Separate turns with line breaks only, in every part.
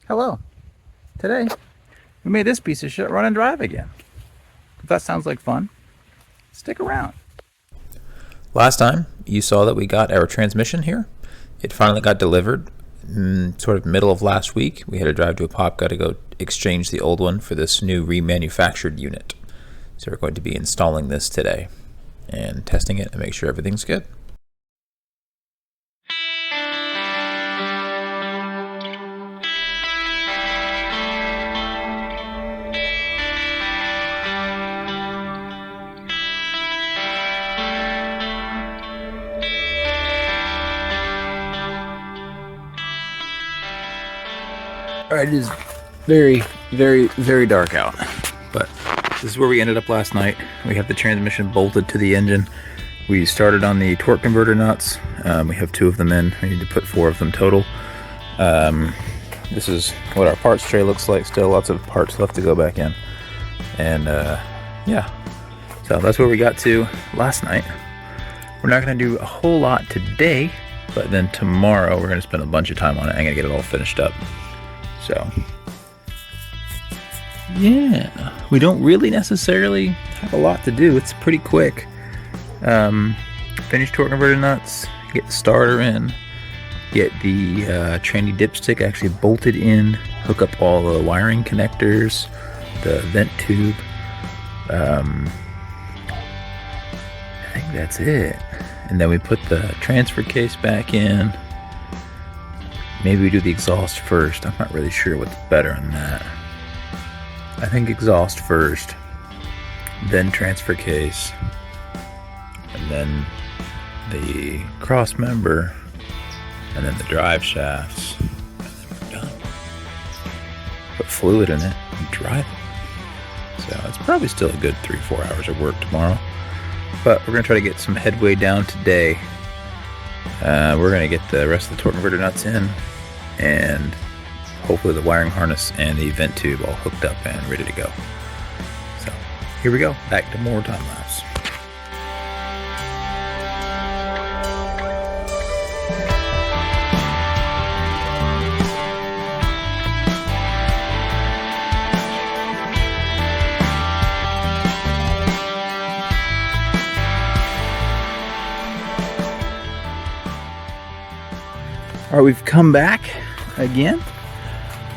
Hello. Today, we made this piece of shit run and drive again. If that sounds like fun, stick around.
Last time, you saw that we got our transmission here. It finally got delivered sort of middle of last week. We had to drive to a pop, got to go exchange the old one for this new remanufactured unit. So we're going to be installing this today and testing it and make sure everything's good.
Alright, it is very, very, very dark out. But this is where we ended up last night. We have the transmission bolted to the engine. We started on the torque converter nuts. We have 2 of them in. We need to put 4 of them total. This is what our parts tray looks like. Still lots of parts left to go back in. And yeah, so that's where we got to last night. We're not going to do a whole lot today, but then tomorrow we're going to spend a bunch of time on it. I'm going to get it all finished up. So, yeah, we don't really necessarily have a lot to do. It's pretty quick. Finish torque converter nuts, get the starter in, get the tranny dipstick actually bolted in, hook up all the wiring connectors, the vent tube. I think that's it. And then we put the transfer case back in. Maybe we do the exhaust first. I'm not really sure what's better on that. I think exhaust first, then transfer case, and then the cross member, and then the drive shafts, and then we're done. Put fluid in it and drive it. So it's probably still a good 3-4 hours of work tomorrow. But we're going to try to get some headway down today. We're going to get the rest of the torque converter nuts in, and hopefully the wiring harness and the vent tube all hooked up and ready to go. So here we go, back to more time lapse. All right, we've come back again.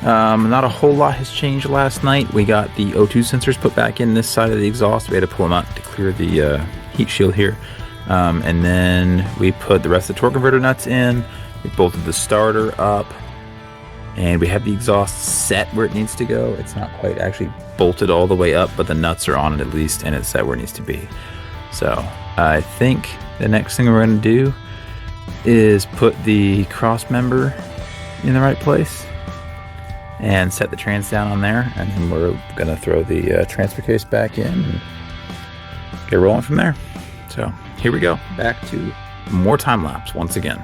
Not a whole lot has changed last night. We got the O2 sensors put back in this side of the exhaust. We had to pull them out to clear the heat shield here. And then we put the rest of the torque converter nuts in. We bolted the starter up. And we have the exhaust set where it needs to go. It's not quite actually bolted all the way up, but the nuts are on it at least, and it's set where it needs to be. So I think the next thing we're going to do is put the cross member in the right place and set the trans down on there, and then we're gonna throw the transfer case back in and get rolling from there. So here we go, back to more time lapse once again.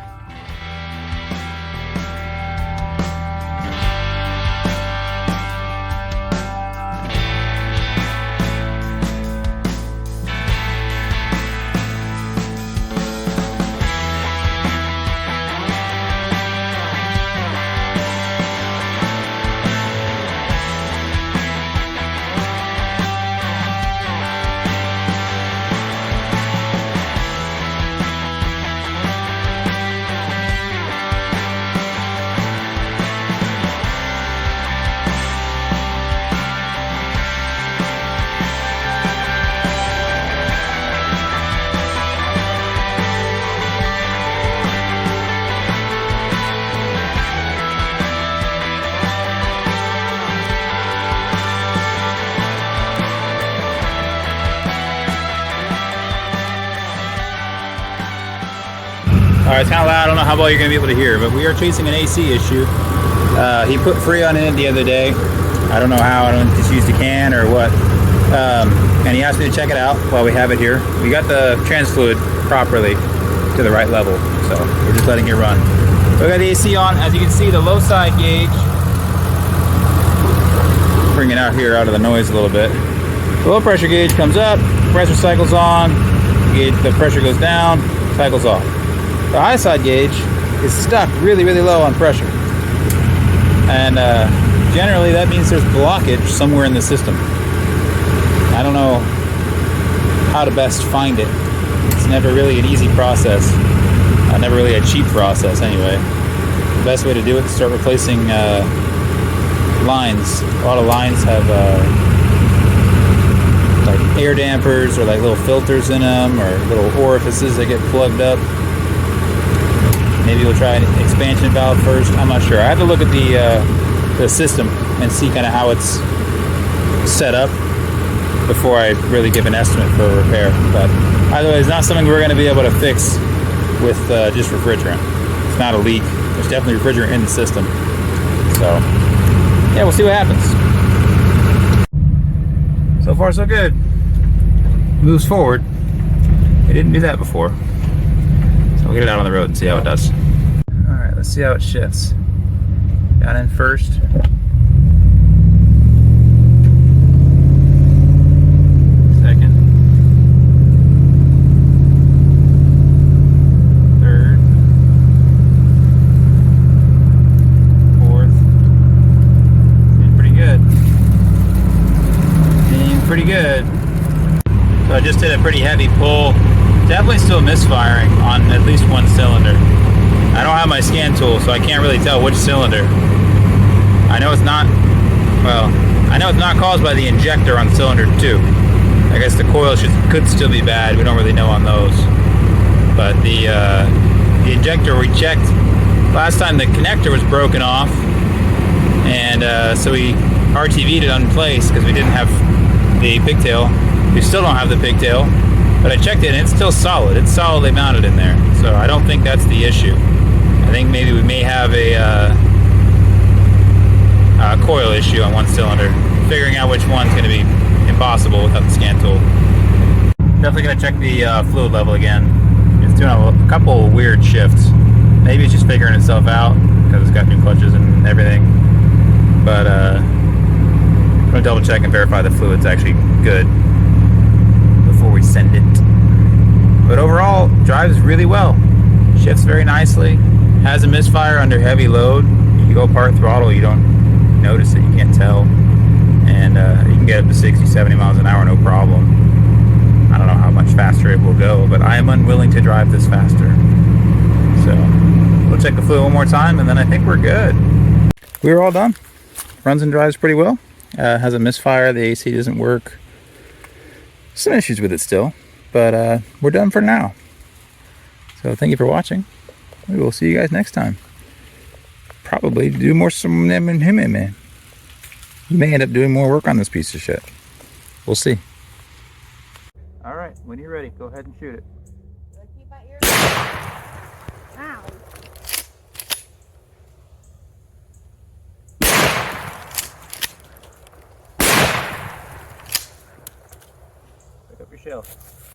Alright, it's kind of loud. I don't know how well you're going to be able to hear, but we are chasing an AC issue. He put Freon in it the other day. I don't know how. I don't know if he's used a can or what. And he asked me to check it out while we have it here. We got the trans fluid properly to the right level, so we're just letting it run. We got the AC on. As you can see, the low side gauge. Bring it out here out of the noise a little bit. The low pressure gauge comes up, pressure cycles on, the pressure goes down, cycles off. The high side gauge is stuck really, really low on pressure. and generally that means there's blockage somewhere in the system. I don't know how to best find it. It's never really an easy process. Never really a cheap process anyway. The best way to do it is start replacing lines. A lot of lines have like air dampers or like little filters in them, or little orifices that get plugged up. Maybe we'll try an expansion valve first. I'm not sure. I have to look at the system and see kind of how it's set up before I really give an estimate for a repair. But either way, it's not something we're going to be able to fix with just refrigerant. It's not a leak. There's definitely refrigerant in the system. So yeah, we'll see what happens. So far so good. Moves forward. It didn't do that before. So we'll get it out on the road and see how it does. Alright, let's see how it shifts. Down in first. Second. Third. Fourth. Seems pretty good. Seems pretty good. So I just did a pretty heavy pull. Definitely still misfiring on at least one cylinder. I don't have my scan tool, so I can't really tell which cylinder. I know it's not caused by the injector on cylinder 2. I guess the coil could still be bad. We don't really know on those. But the injector we checked last time, the connector was broken off, and so we RTV'd it on place because we didn't have the pigtail. We still don't have the pigtail, but I checked it and it's still solid. It's solidly mounted in there, so I don't think that's the issue. I think maybe we may have a coil issue on one cylinder. Figuring out which one's going to be impossible without the scan tool. Definitely going to check the fluid level again. It's doing a couple weird shifts. Maybe it's just figuring itself out because it's got new clutches and everything. But I'm going to double check and verify the fluid's actually good before we send it. But overall, drives really well. Shifts very nicely. Has a misfire under heavy load. You go part throttle, you don't notice it, you can't tell. And you can get up to 60, 70 miles an hour, no problem. I don't know how much faster it will go, but I am unwilling to drive this faster. So we'll check the fluid one more time, and then I think we're good. We're all done. Runs and drives pretty well. Has a misfire, the AC doesn't work. Some issues with it still, but we're done for now. So thank you for watching. We will see you guys next time. Probably do more some man. You may end up doing more work on this piece of shit. We'll see. All right, when you're ready, go ahead and shoot it.
Keep my ears. Ow.
Pick up your shell.